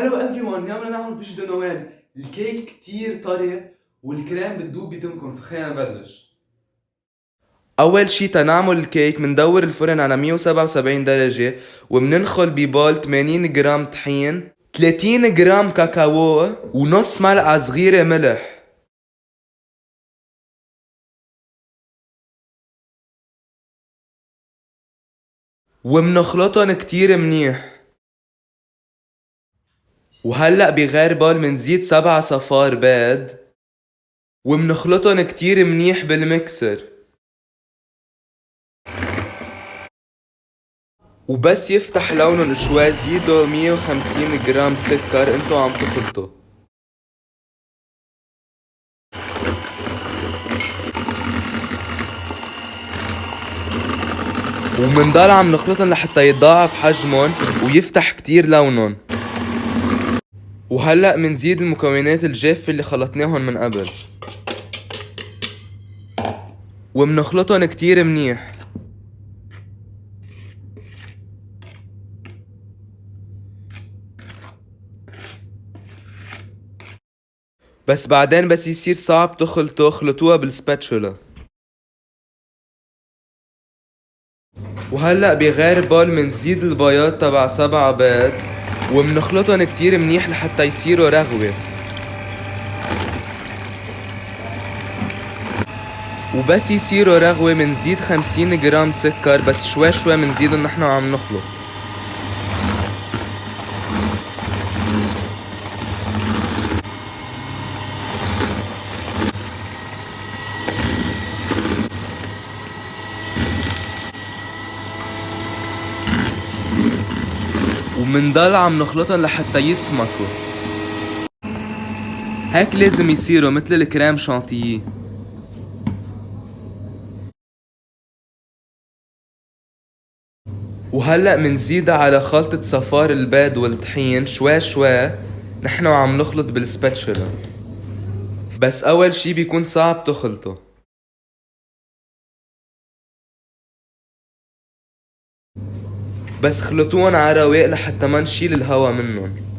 هلو everyone، اليوم بدنا نعمل بيش دو نويل. الكيك كتير طري والكريم بتدوب بتمكن، فخلينا نبلش. اول شي تنعمل الكيك مندور الفرن على 177 درجة ومننخل ببول 80 جرام طحين، 30 جرام كاكاو، ونص ملعقة صغيرة ملح. ومنخلطن كتير منيح. وهلأ بغير بول منزيد 7 صفار بيض ومنخلطن كتير منيح بالمكسر. وبس يفتح لونن شوي زيدوا 150 جرام سكر انتو عم تخلطوا. ومنضل عم نخلطن لحتى يتضاعف حجمن ويفتح كتير لونن. وهلأ منزيد المكونات الجافة اللي خلطناهن من قبل ومنخلطن كتير منيح. بس بعدين بس يصير صعب تخلطوا خلطوها بالسباتشولا. وهلأ بغير بول منزيد البياض تبع 7 بيض ومنخلطن كتير منيح لحتى يصيروا رغوة. وبس يصيروا رغوة منزيد 50 جرام سكر، بس شوي شوي منزيدن نحن عم نخلط. ومنضل عم نخلطن لحتى يسمكوا. هيك لازم يصيروا مثل الكريم شانتيي. وهلأ منزيدها على خلطة صفار البيض والطحين شوي شوي نحن عم نخلط بالسباتشولا. بس أول شي بيكون صعب تخلطه. بس خلطوهم على رواق لحتى ما نشيل الهوا منهم.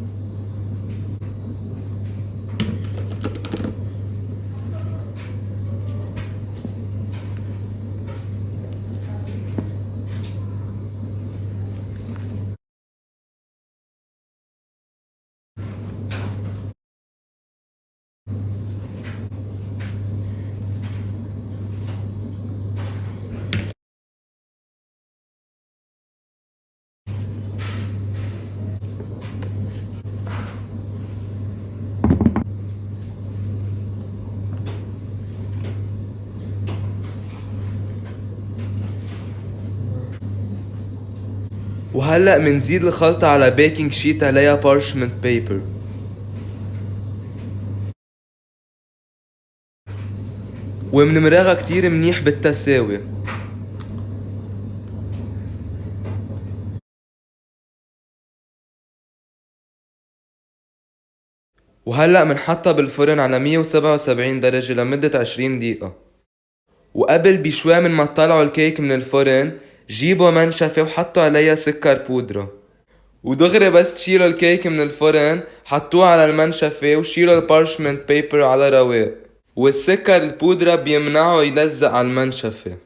وهلأ منزيد الخلطة على بيكنج شيت عليها بارشمنت بيبر. ومنمرغها كتير منيح بالتساوي. وهلأ منحطها بالفرن على 177 درجة لمدة 20 دقيقة. وقبل بشوي من ما تطلعوا الكيك من الفرن جيبوا منشفة وحطوا عليها سكر بودرة. ودغري بس تشيلوا الكيك من الفرن حطوه على المنشفة وشيلوا البارشمنت بيبر على رواق. والسكر البودرة بيمنعه يلزق على المنشفة.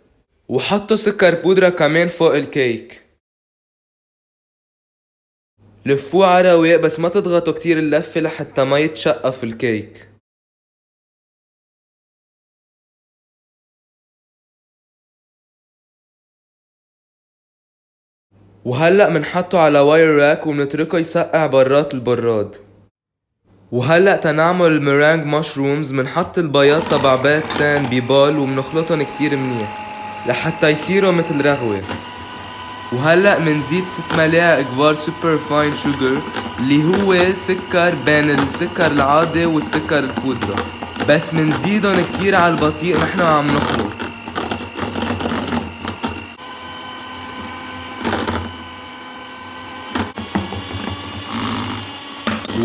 وحطوا سكر بودرة كمان فوق الكيك. لفوه على رواق بس ما تضغطوا كتير اللفة لحتى ما يتشقف الكيك. وهلأ منحطه على واير راك ومنتركه يسقع برات البراد. وهلأ تنعمل الميرانج مشرومز منحط البياض تبع بيضتين ببول ومنخلطن كتير منيح لحتى يصيروا مثل رغوة. وهلأ منزيد 6 ملاعق كبار سوبر فاين شوجر اللي هو سكر بين السكر العادي والسكر البودرة، بس منزيدن كتير على البطيء نحن عم نخلط.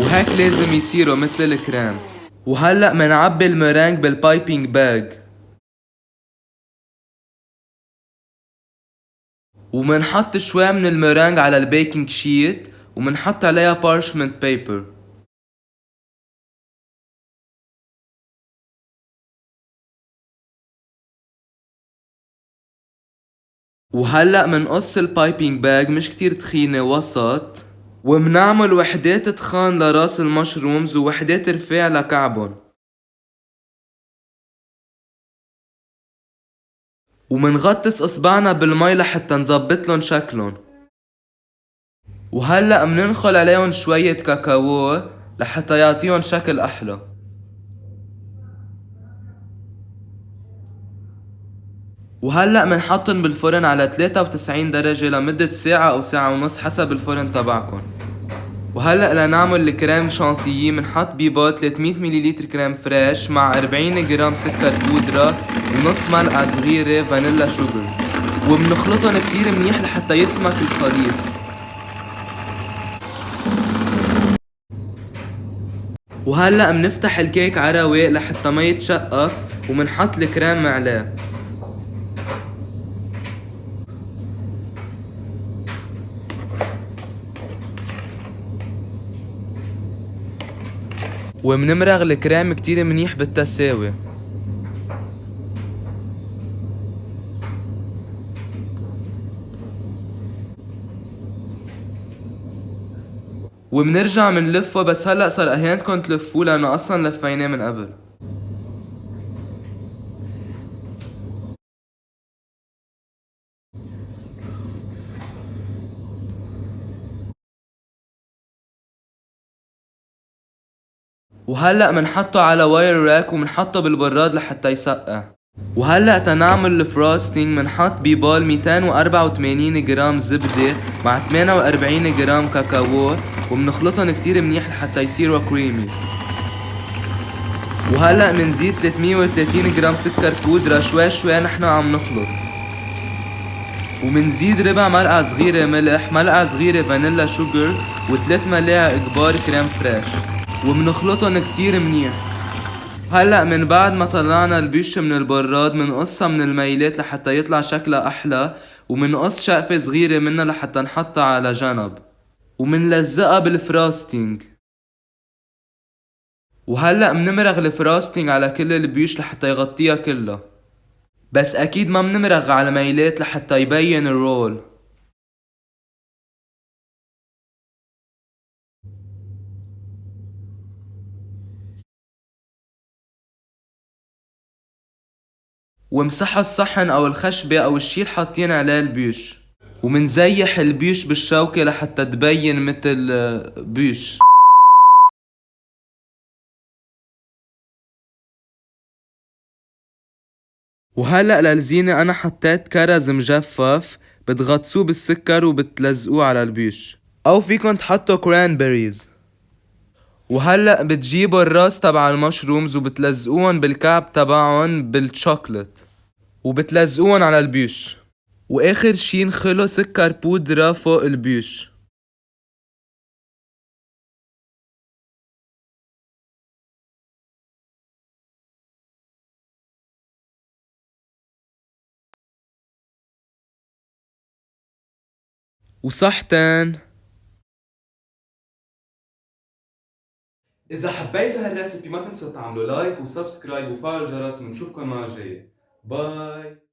وهيك لازم يصيروا مثل الكريم. وهلأ منعبي الميرانج بالبايبينج باج ومنحط شوي من الميرانج على البيكنج شيت ومنحط عليها parchment paper. وهلأ منقص البايبينج باج مش كتير تخينة وسط، ومنعمل وحدات تخان لراس المشرومز ووحدات رفاع لكعبن، ومنغطس اصبعنا بالمي لحتى نظبطلن شكلن. وهلأ مننخل عليهم شوية كاكاو لحتى يعطيهم شكل أحلى. وهلأ منحطن بالفرن على 93 درجة لمدة ساعة أو ساعة ونص حسب الفرن تبعكن. وهلأ لنعمل الكريم شانتيي منحط ببول 300 مليلتر كريم فريش مع 40 جرام سكر بودرة ونص ملعقة صغيرة فانيلا شوجر، ومنخلطن كتير منيح لحتى يسمك الخليط. وهلأ منفتح الكيك على رواق لحتى ما يتشقف ومنحط الكريم عليه. ومنمرغ الكريم كتير منيح بالتساوي. ومنرجع منلفه، بس هلأ صار اهيانتكن تلفوه لانه اصلا لفيناه من قبل. وهلأ منحطه على واير راك ومنحطه بالبراد لحتى يسقع. وهلأ تنعمل الفراستينج منحط ببول 284 جرام زبدة مع 48 جرام كاكاو ومنخلطن كتير منيح لحتى يصيروا كريمي. وهلأ منزيد 330 جرام سكر بودرة شوي شوي نحن عم نخلط. ومنزيد ربع ملعقة صغيرة ملح، ملعقة صغيرة فانيلا شوجر، و3 ملاعق كبار كريم فريش، ومنخلطن كتير منيح. هلأ من بعد ما طلعنا البيش من البراد منقصها من الميلات لحتى يطلع شكلها أحلى، ومنقص شقفة صغيرة منها لحتى نحطها على جنب، ومنلزقها بالفراستينج. وهلأ منمرغ الفراستينج على كل البيوش لحتى يغطيها كلها، بس أكيد ما منمرغ على ميلات لحتى يبين الرول. ومسحوا الصحن أو الخشبة أو الشي اللي حاطين عليه البيوش، ومنزيح البيوش بالشوكة لحتى تبين مثل بيوش. وهلأ للزينة أنا حطيت كرز مجفف بتغطسوه بالسكر وبتلزقوه على البيوش، أو فيكن تحطوا كرانبيريز. وهلأ بتجيبوا الراس تبع المشرومز وبتلزقوهن بالكعب تبعهن بالشوكولات وبتلزقوهن على البيوش، وآخر شي نخلو سكر بودرة فوق البيوش. وصحتين. إذا حبيتوا هالريسبي ما تنسوا تعملوا لايك وسبسكرايب وفعلوا الجرس ونشوفكم المرة الجاية. باي.